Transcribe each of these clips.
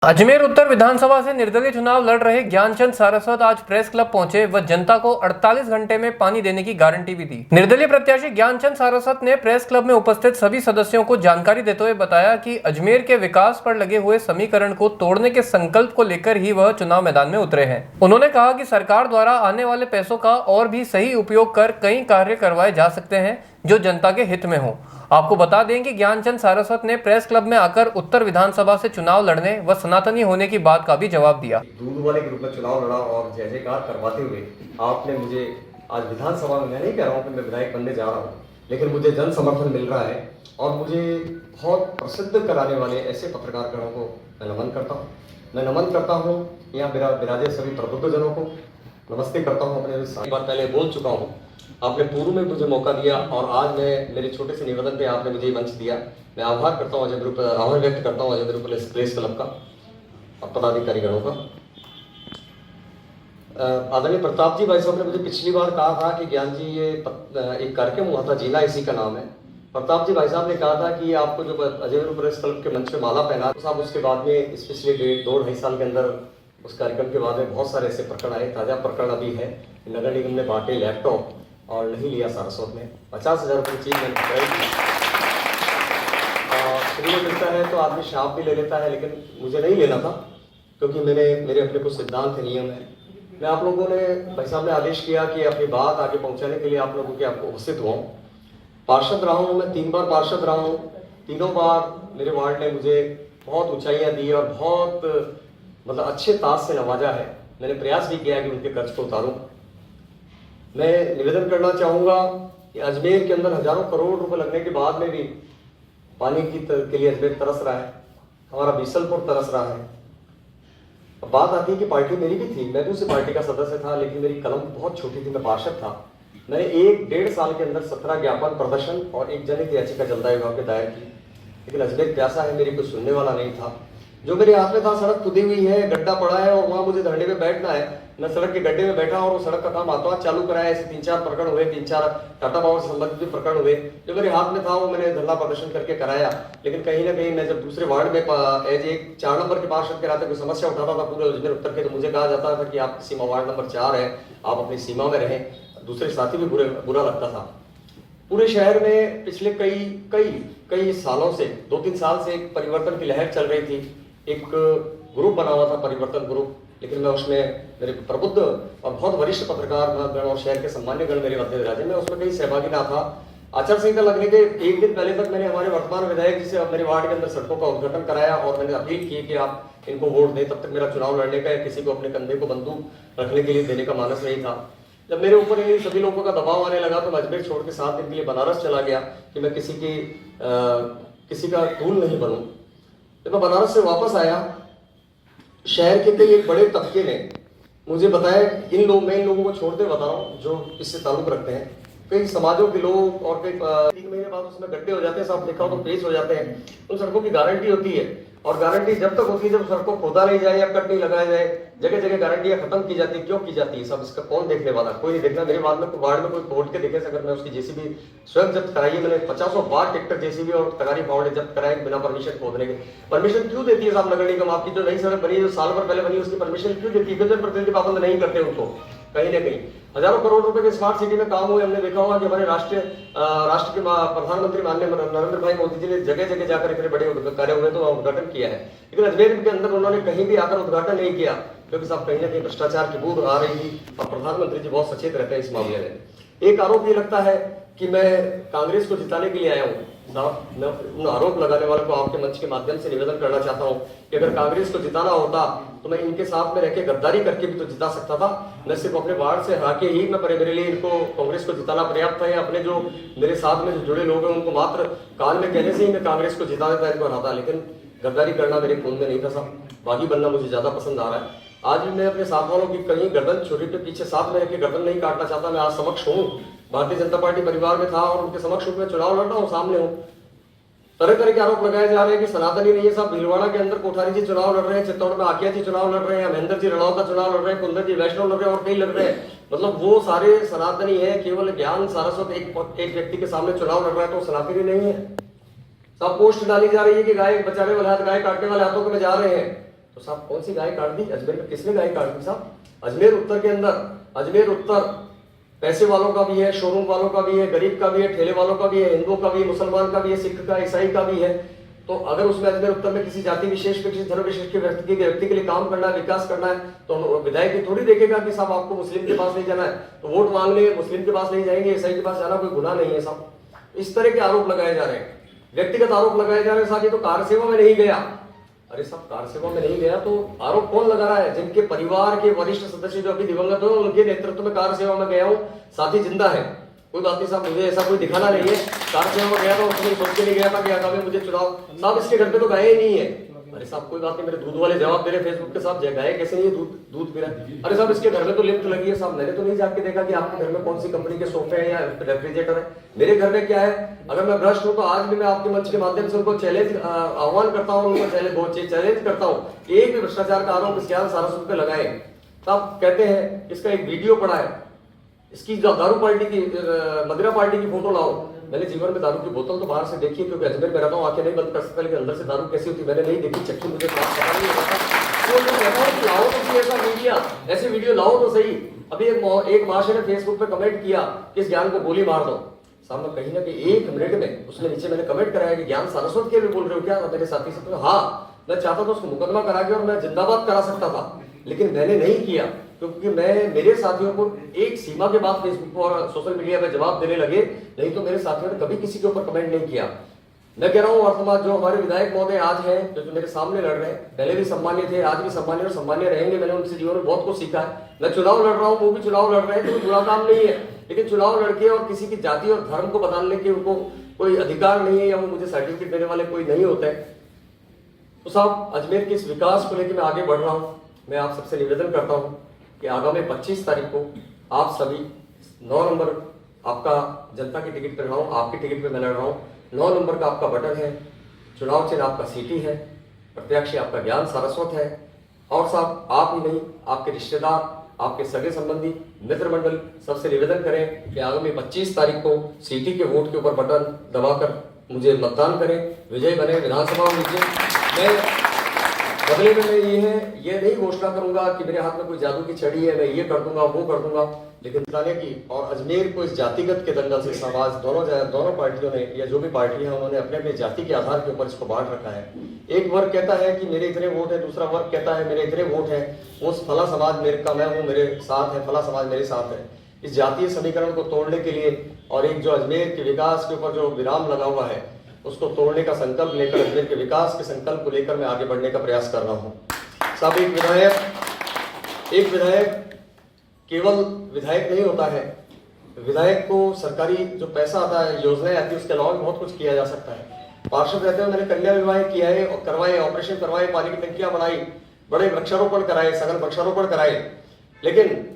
अजमेर उत्तर विधानसभा से निर्दलीय चुनाव लड़ रहे ज्ञानचंद सारस्वत आज प्रेस क्लब पहुंचे व जनता को 48 घंटे में पानी देने की गारंटी भी दी। निर्दलीय प्रत्याशी ज्ञानचंद सारस्वत ने प्रेस क्लब में उपस्थित सभी सदस्यों को जानकारी देते हुए बताया कि अजमेर के विकास पर लगे हुए समीकरण को तोड़ने के संकल्प को लेकर ही वह चुनाव मैदान में उतरे हैं। उन्होंने कहा कि सरकार द्वारा आने वाले पैसों का और भी सही उपयोग कर कई कार्य करवाए जा सकते हैं जो जनता के हित में हो। आपको बता दें कि ज्ञानचंद सारस्वत ने प्रेस क्लब में आकर उत्तर विधानसभा से चुनाव लड़ने व सनातनी होने की बात का भी जवाब दिया। दूध वाले ग्रुप में चुनाव लड़ा और जय जयकार करवाते हुए आपने मुझे आज विधानसभा में, मैं नहीं कह रहा हूँ कि मैं विधायक बनने जा रहा हूँ, लेकिन मुझे जन समर्थन मिल रहा है और मुझे बहुत प्रसिद्ध कराने वाले ऐसे पत्रकारगणों को मैं नमन करता हूँ। मैं नमन करता हूँ यहाँ विराजे सभी प्रबुद्ध जनों को नमस्ते करता हूँ। अपने सारी बात पहले बोल चुका हूँ, आपने पूर्व में मुझे मौका दिया और आज मैं मेरे छोटे से निवेदन पे आपने मुझे मंच दिया। मैं आभार करता हूँ आभार व्यक्त करता हूँ अजय प्रेस क्लब का और पदाधिकारीगणों का। आदरणीय प्रताप जी भाई साहब ने मुझे पिछली बार कहा था कि ज्ञान जी ये एक कार्यक्रम हुआ था, जीना इसी का नाम है। प्रताप जी भाई साहब ने कहा था कि आपको जो अजय प्रेस क्लब के मंच पे माला पहना तो साहब उसके बाद में इस पिछले 1.5-2.5 साल के अंदर उस कार्यक्रम के बाद में बहुत सारे ऐसे प्रकरण आए। ताजा प्रकरण अभी है, नगर निगम ने बांटे लैपटॉप और नहीं लिया सारस्वत ने 50,000 रुपये चीज मैंने फ्री में मिलता है तो आदमी शाप भी ले लेता है, लेकिन मुझे नहीं लेना था क्योंकि मेरे अपने कुछ सिद्धांत है, नियम है। मैं आप लोगों ने भाई साहब ने आदेश किया कि अपनी बात आगे पहुंचाने के लिए आप लोगों के आपको उपस्थित हुआ हूँ। पार्षद रहा हूँ, मैं 3 बार पार्षद रहा हूँ। तीनों बार मेरे वार्ड ने मुझे बहुत ऊंचाइयाँ दी और बहुत मतलब अच्छे ताज से नवाजा है। मैंने प्रयास भी किया कि उनके कर्ज को उतारूं। मैं निवेदन करना चाहूंगा कि अजमेर के अंदर हजारों करोड़ रुपए लगने के बाद में भी पानी के लिए अजमेर तरस रहा है, हमारा बीसलपुर तरस रहा है। अब बात आती है कि पार्टी मेरी भी थी, मैं भी उसी पार्टी का सदस्य था, लेकिन मेरी कलम बहुत छोटी थी, मैं पार्षद था। मैंने 1-1.5 साल के अंदर 17 ज्ञापन प्रदर्शन और 1 जनहित याचिका जलदायु विभाग में दायर की, लेकिन अजमेर प्यासा है, मेरी कोई सुनने वाला नहीं था। जो मेरे हाथ में था, सड़क खुदी हुई है, गड्ढा पड़ा है और वहां मुझे धरने में बैठना है। मैं सड़क के गड्ढे में बैठा और वो सड़क का काम हाथों हाथ चालू कराया। ऐसे 3-4 प्रकरण हुए, 3-4 टाटा पावर से संबंधित भी प्रकरण हुए। जो मेरे हाथ में था वो मैंने धरना प्रदर्शन करके कराया, लेकिन कहीं ना कहीं मैं जब दूसरे वार्ड में एज एक 4 नंबर के पार्षद के नाते कोई समस्या उठाता था पूरे अजमेर उत्तर के, तो मुझे कहा जाता था कि आपकी सीमा वार्ड नंबर 4 है, आप अपनी सीमा में रहें। दूसरे साथी भी बुरा लगता था। पूरे शहर में पिछले कई सालों से 2-3 साल से एक परिवर्तन की लहर चल रही थी। एक ग्रुप बना हुआ था, परिवर्तन ग्रुप, लेकिन मैं उसमें मेरे प्रबुद्ध और बहुत वरिष्ठ पत्रकार गण और शहर के सम्मान्य गण मेरे मध्य राज्य में उसमें कहीं सहभागी ना था। आचार संहिता लगने के 1 दिन पहले तक मैंने हमारे वर्तमान विधायक जी से मेरे वार्ड के अंदर सड़कों का उद्घाटन कराया और मैंने अपील की कि आप इनको वोट दें। तब तक मेरा चुनाव लड़ने का, किसी को अपने कंधे को बंदूक रखने के लिए देने का मानस नहीं था। जब मेरे ऊपर इन सभी लोगों का दबाव आने लगा तो मैं अजमेर छोड़ के 7 दिन के लिए बनारस चला गया कि मैं किसी का टूल नहीं बनूं। जब मैं बनारस से वापस आया, शहर के कई एक बड़े तबके ने मुझे बताया, मैं इन लोगों को छोड़ते बता रहा हूँ जो इससे ताल्लुक रखते हैं, कई समाजों के लोग और कई 3 महीने बाद उसमें गड्ढे हो जाते हैं, साफ लिखा हो तो पेश हो जाते हैं। उन सड़कों की गारंटी होती है और गारंटी जब तक होती है जब सड़कों खोदा नहीं जाए या कट नहीं लगाया जाए। जगह जगह गारंटियां खत्म की जाती है। क्यों की जाती है सब, इसका कौन देखने वाला? कोई नहीं देखना। मेरे वार्ड में कोई वोट के देखे अगर मैं उसकी जेसीबी स्वयं जब्त कराई है। मैंने 50 बार ट्रैक्टर जेसीबी और तगारी फावड़ जब्त कराए बिना परमिशन खोदने के। परमिशन क्यों देती है साहब नगर निगम? आपकी जो नई सड़क बनी है, जो साल भर पहले बनी, उसकी परमिशन क्यों देती है? जनप्रतिनिधि पाबंद नहीं करते उनको। कहीं ना कहीं हजारों करोड़ रुपए के स्मार्ट सिटी में काम हुए। हमने देखा होगा कि हमारे राष्ट्र के प्रधानमंत्री माननीय नरेंद्र भाई मोदी जी ने जगह जगह जाकर इतने बड़े कार्य हुए तो उद्घाटन किया है, लेकिन अजमेर के अंदर उन्होंने कहीं भी आकर उद्घाटन नहीं किया क्योंकि साहब कहीं ना कहीं भ्रष्टाचार की बूंद आ रही थी और प्रधानमंत्री जी बहुत सचेत रहते हैं इस मामले में। एक आरोप ये लगता है कि मैं कांग्रेस को जिताने के लिए आया हूँ। साहब, मैं उन आरोप लगाने वालों को आपके मंच के माध्यम से निवेदन करना चाहता हूँ कि अगर कांग्रेस को जिताना होता तो मैं इनके साथ में रहकर गद्दारी करके भी तो जिता सकता था। मैं सिर्फ अपने वार्ड से हरा के ही मेरे लिए इनको कांग्रेस को जिताना पर्याप्त है। अपने जो मेरे साथ में जो जुड़े लोग हैं उनको मात्र कान में कहने से ही मैं कांग्रेस को जिता देता, इनको हराता, लेकिन गद्दारी करना मेरे खून में नहीं था साहब। बागी बनना मुझे ज्यादा पसंद आ रहा है। आज भी मैं अपने साथ वालों की कहीं गर्दन छोरी पे पीछे साथ में रख के गर्दन नहीं काटना चाहता। मैं आज समक्ष हूँ, भारतीय जनता पार्टी परिवार में था और उनके समक्ष मैं चुनाव लड़ रहा हूँ, सामने हूँ। तरह तरह के आरोप लगाए जा रहे हैं कि सनातनी नहीं है साहब। भीलवाड़ा के अंदर कोठारी जी चुनाव लड़ रहे हैं, चित्तौड़ में आकिया जी चुनाव लड़ रहे हैं, महेंद्र जी रड़ौता चुनाव लड़ रहे हैं, कुंदन जी वैष्णव लड़ रहे हैं और कई लड़ रहे हैं। मतलब वो सारे सनातनी है। केवल ज्ञान सारस्वत एक व्यक्ति के सामने चुनाव लड़ रहा है तो सनातनी नहीं है। सब पोस्ट डाली जा रही है कि गाय बचाने वाले हाथ गाय काटने वाले हाथों में जा रहे हैं। तो साहब कौन सी गाय काट दी? अजमेर में किसने गाय काट दी साहब? अजमेर उत्तर के अंदर, अजमेर उत्तर पैसे वालों का भी है, शोरूम वालों का भी है, गरीब का भी है, ठेले वालों का भी है, हिंदुओं का भी है, मुसलमान का भी है, सिख का, ईसाई का भी है। तो अगर उसमें अजमेर उत्तर में किसी जाति विशेष पे, किसी धर्म विशेष के व्यक्ति के लिए काम करना है, विकास करना है, तो विधायक ये थोड़ी देखेगा कि साहब आपको मुस्लिम के पास नहीं जाना है तो वोट मांगने मुस्लिम के पास नहीं जाएंगे, ईसाई के पास जाना कोई गुनाह नहीं है साहब। इस तरह के आरोप लगाए जा रहे हैं, व्यक्तिगत आरोप लगाए जा रहे हैं साहब। ये तो कार सेवा में नहीं गया। अरे साहब कार सेवा में नहीं गया तो आरोप कौन लगा रहा है? जिनके परिवार के वरिष्ठ सदस्य जो अभी दिवंगत हो उनके नेतृत्व में कार सेवा में गया हूँ, साथी जिंदा है, कोई बात नहीं साहब, मुझे ऐसा कोई दिखाना नहीं है। कार सेवा में गया तो उसमें सोच के नहीं गया था कि आगामी मुझे चुनाव, साहब इसके घर पे तो गए ही नहीं है। अरे साहब कोई बात नहीं, मेरे दूध वाले जवाब दे रहे फेसबुक के साहब, गाय कैसे नहीं है, दूध पी रहा है। अरे साहब इसके घर में तो लिफ्ट लगी है साहब, मैंने तो नहीं जाके देखा कि आपके घर में कौन सी कंपनी के सोफे हैं या रेफ्रिजरेटर है। मेरे घर में क्या है? अगर मैं भ्रष्ट हूं तो आज भी मैं आपके मंच के माध्यम से उनको चैलेंज आह्वान करता हूं, उनको चैलेंज करता हूं, एक भी भ्रष्टाचार का आरोप इस ज्ञान सारस्वत पे लगाए। तब कहते हैं इसका एक वीडियो पड़ा है, इसकी दारू पार्टी की, मदिरा पार्टी की फोटो लाओ। मैंने जीवन में दारू की बोतल तो बाहर से देखी, क्योंकि अजमेर में रहता हूँ, आंखें नहीं बंद कर सकता, लेकिन अंदर से दारू कैसी होती मैंने नहीं देखी, चक्की मुझे पता नहीं होता। तो मैं कहता हूँ लाओ तो ऐसा मीडिया, ऐसे वीडियो लाओ तो सही। अभी एक महाशय ने फेसबुक पे कमेंट किया कि इस ज्ञान को गोली मार दो। साहब मैं कहीं ना कहीं 1 मिनट में उसने नीचे मैंने कमेंट कराया कि ज्ञान सारस्वत के लिए बोल रहे हो क्या मेरे साथी से? तो हाँ, मैं चाहता था उसको मुकदमा करा के और मैं जिंदाबाद करा सकता था, लेकिन मैंने नहीं किया, क्योंकि मैं मेरे साथियों को एक सीमा के बाद फेसबुक और सोशल मीडिया पे जवाब देने लगे, नहीं तो मेरे साथियों ने कभी किसी के ऊपर कमेंट नहीं किया। मैं कह रहा हूँ वर्तमान जो हमारे विधायक महोदय आज हैं, जो मेरे सामने लड़ रहे हैं, पहले भी सम्मान्य थे, आज भी सम्मान्य और सम्मान्य रहेंगे। मैंने उनसे जीवन में बहुत कुछ सीखा है। मैं चुनाव लड़ रहा हूँ, वो भी चुनाव लड़ रहे हैं, तो कोई बुरा काम नहीं है, लेकिन चुनाव लड़के और किसी की जाति और धर्म को बदलने के उनको कोई अधिकार नहीं है, या वो मुझे सर्टिफिकेट देने वाले कोई नहीं होते। तो साहब अजमेर के इस विकास को लेकर मैं आगे बढ़ रहा हूँ। मैं आप सबसे निवेदन करता हूँ कि आगामी 25 तारीख को आप सभी 9 नंबर आपका जनता की टिकट पर लड़ रहा हूँ, आपकी टिकट पे मैं लड़ रहा हूँ। 9 नंबर का आपका बटन है, चुनाव चिन्ह आपका सीटी है, प्रत्याशी आपका ज्ञान सारस्वत है। और साहब आप ही नहीं, आपके रिश्तेदार, आपके सगे संबंधी, मित्र मंडल सबसे निवेदन करें कि आगामी 25 तारीख को सीटी के वोट के ऊपर बटन दबाकर मुझे मतदान करें, विजय बने, विधानसभा में विजय। मैं बदले में ये नहीं घोषणा करूंगा कि मेरे हाथ में कोई जादू की छड़ी है, मैं ये कर दूंगा वो कर दूंगा, लेकिन बताने की और अजमेर को इस जातिगत के दंगल से समाज दोनों पार्टियों ने या जो भी पार्टी है उन्होंने अपने अपने जाति के आधार के ऊपर इसको बांट रखा है। एक वर्ग कहता है कि मेरे इतने वोट है, दूसरा वर्ग कहता है मेरे इतने वोट है, वो फला समाज मेरे का मैं हूँ, मेरे साथ है, फला समाज मेरे साथ है। इस जातीय समीकरण को तोड़ने के लिए और एक जो अजमेर के विकास के ऊपर जो विराम लगा हुआ है उसको तोड़ने का संकल्प लेकर, अजमेर के विकास के संकल्प को लेकर मैं आगे बढ़ने का प्रयास कर रहा हूँ। साहब एक विधायक केवल विधायक नहीं होता है, विधायक को सरकारी जो पैसा आता है, योजनाएं आती है, उसके अलावा बहुत कुछ किया जा सकता है। पार्षद रहते हुए मैंने कन्या विवाह किया है और करवाए, ऑपरेशन करवाए, पानी की टंकियां बनाई, बड़े वृक्षारोपण कराए, सघन वृक्षारोपण कराए, लेकिन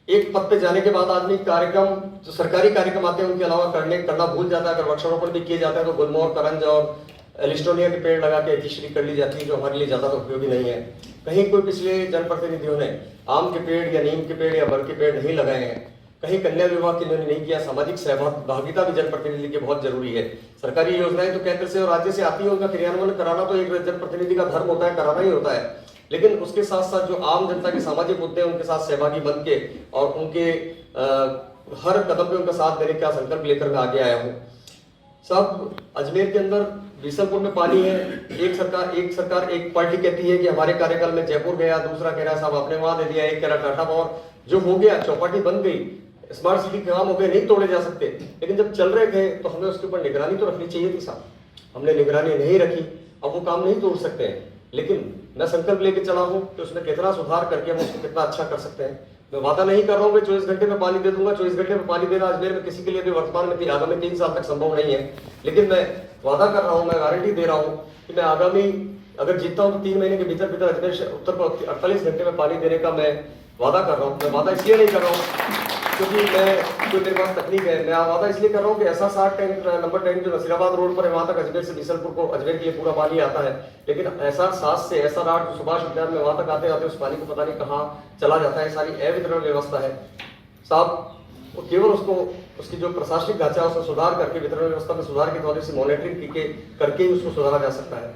एक पद पे जाने के बाद आदमी कार्यक्रम जो सरकारी कार्यक्रम आते हैं उनके अलावा करना भूल जाता है। अगर वृक्षारोपण भी किए जाता है तो गुलमोहर, करंज और एलिस्टोनिया के पेड़ लगा के अतिश्री कर ली जाती है, जो हमारे लिए ज्यादा उपयोगी नहीं है। कहीं कोई पिछले जनप्रतिनिधियों ने आम के पेड़ या नीम के पेड़ या बर के पेड़ नहीं लगाए हैं, कहीं कन्या विवाह की इन्होंने नहीं किया। सामाजिक सहभागिता भी जनप्रतिनिधि की बहुत जरूरी है। सरकारी योजनाएं तो केंद्र से और राज्य से आती है, उनका क्रियान्वयन कराना तो एक जनप्रतिनिधि का धर्म होता है, कराना ही होता है, लेकिन उसके साथ साथ जो आम जनता के सामाजिक मुद्दे हैं उनके साथ सहभागी बन के और उनके हर कदम पे उनका साथ देने का संकल्प लेकर मैं आगे आया हूँ। सब अजमेर के अंदर बीसलपुर में पानी है, एक पार्टी कहती है कि हमारे कार्यकाल में जयपुर गया, दूसरा कह रहा है साहब आपने वहां दे दिया, एक कह रहा टाटा पावर, जो हो गया चौपाटी बन गई, स्मार्ट सिटी के काम हो गए, नहीं तोड़े जा सकते, लेकिन जब चल रहे थे तो हमें उसके ऊपर निगरानी तो रखनी चाहिए थी साहब, हमने निगरानी नहीं रखी, अब वो काम नहीं तोड़ सकते हैं। लेकिन मैं संकल्प लेके चला हूँ कि उसमें कितना सुधार करके हम उसको कितना अच्छा कर सकते हैं। मैं वादा नहीं कर रहा हूँ कि 24 घंटे में पानी दे दूंगा, 24 घंटे में पानी देना अजमेर में किसी के लिए भी वर्तमान में आगामी 3 साल तक संभव नहीं है, लेकिन मैं वादा कर रहा हूँ, मैं गारंटी दे रहा हूँ कि मैं आगामी अगर जीतता हूँ तो 3 महीने के भीतर अजमेर उत्तर को 48 घंटे में पानी देने का मैं वादा कर रहा हूँ। मैं वादा इसलिए नहीं कर रहा हूँ क्योंकि मेरे पास तकनीक है, मैं वादा इसलिए कर रहा हूँ कि ऐसा 60 टैंक नंबर टैंक जो नसीराबाद रोड पर है वहां तक अजमेर से बीसलपुर को अजमेर के लिए पूरा पानी आता है, लेकिन ऐसा 7 से ऐसा 8 जो सुभाष उद्यान में वहां तक आते आते उस पानी को पता नहीं कहाँ चला जाता है, सारी अवितरण व्यवस्था है साहब। वो केवल उसको उसकी जो प्रशासनिक ढांचा है उसमें सुधार करके वितरण व्यवस्था में सुधार के द्वारा से मॉनिटरिंग करके ही उसको सुधारा जा सकता है।